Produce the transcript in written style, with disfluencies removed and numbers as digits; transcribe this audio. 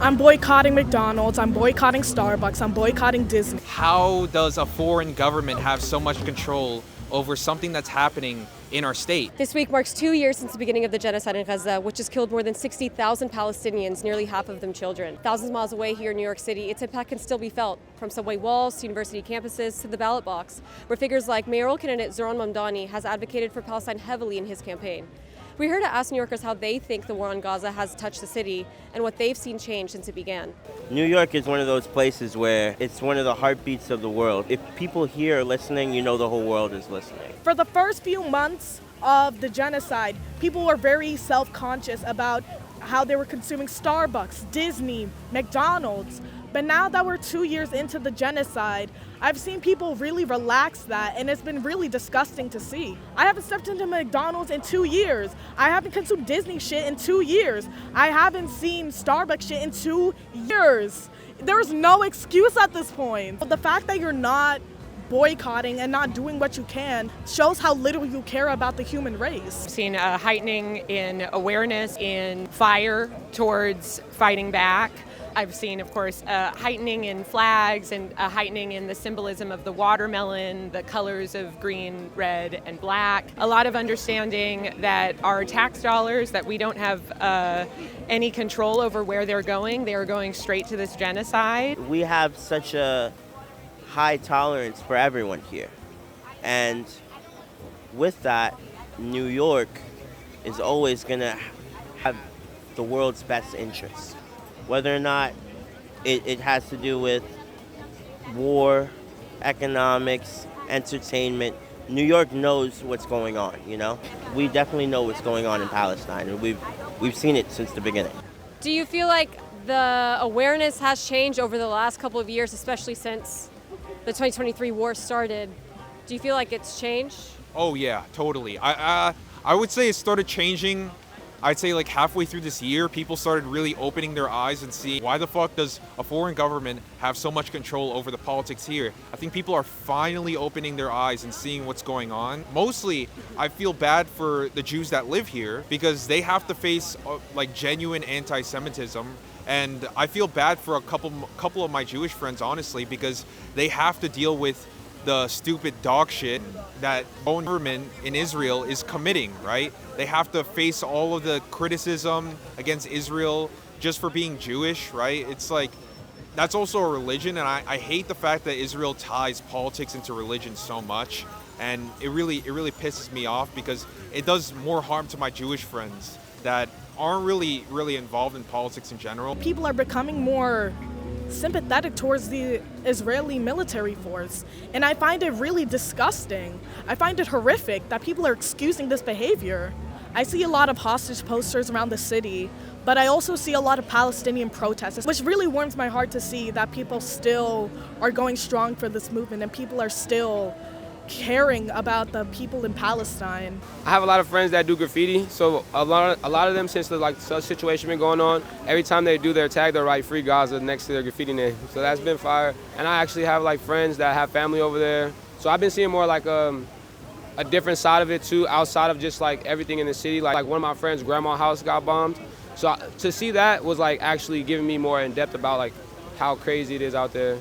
I'm boycotting McDonald's, I'm boycotting Starbucks, I'm boycotting Disney. How does a foreign government have so much control over something that's happening in our state? This week marks 2 years since the beginning of the genocide in Gaza, which has killed more than 60,000 Palestinians, nearly half of them children. Thousands of miles away here in New York City, its impact can still be felt, from subway walls to university campuses to the ballot box, where figures like mayoral candidate Zohran Mamdani has advocated for Palestine heavily in his campaign. We're here to ask New Yorkers how they think the war on Gaza has touched the city and what they've seen change since it began. New York is one of those places where it's one of the heartbeats of the world. If people here are listening, you know the whole world is listening. For the first few months of the genocide, people were very self-conscious about how they were consuming Starbucks, Disney, McDonald's. But now that we're 2 years into the genocide, I've seen people really relax that, and it's been really disgusting to see. I haven't stepped into McDonald's in 2 years. I haven't consumed Disney shit in 2 years. I haven't seen Starbucks shit in 2 years. There's no excuse at this point. The fact that you're not boycotting and not doing what you can shows how little you care about the human race. I've seen a heightening in awareness, in fire towards fighting back. I've seen, of course, a heightening in flags and a heightening in the symbolism of the watermelon, the colors of green, red, and black. A lot of understanding that our tax dollars, that we don't have any control over where they're going. They are going straight to this genocide. We have such a high tolerance for everyone here. And with that, New York is always going to have the world's best interests. Whether or not it has to do with war, economics, entertainment, New York knows what's going on, you know? We definitely know what's going on in Palestine, and we've seen it since the beginning. Do you feel like the awareness has changed over the last couple of years, especially since the 2023 war started? Do you feel like it's changed? Oh yeah, totally. I would say it started changing. I'd say like halfway through this year, people started really opening their eyes and seeing why the fuck does a foreign government have so much control over the politics here. I think people are finally opening their eyes and seeing what's going on. Mostly, I feel bad for the Jews that live here because they have to face like genuine anti-Semitism. And I feel bad for a couple of my Jewish friends, honestly, because they have to deal with the stupid dog shit that own government in Israel is committing, right? They have to face all of the criticism against Israel just for being Jewish, right? It's like, that's also a religion, and I hate the fact that Israel ties politics into religion so much, and it really pisses me off because it does more harm to my Jewish friends that aren't really involved in politics in general. People are becoming more sympathetic towards the Israeli military force, and I find it really disgusting. I find it horrific that people are excusing this behavior. I see a lot of hostage posters around the city, but I also see a lot of Palestinian protests, which really warms my heart to see that people still are going strong for this movement and people are still caring about the people in Palestine. I have a lot of friends that do graffiti, so a lot of them, since the such situation been going on, every time they do their tag, they'll write "Free Gaza" next to their graffiti name. So that's been fire. And I actually have like friends that have family over there, so I've been seeing more like a different side of it too, outside of just like everything in the city. Like one of my friends' grandma's house got bombed, so to see that was like actually giving me more in depth about like how crazy it is out there.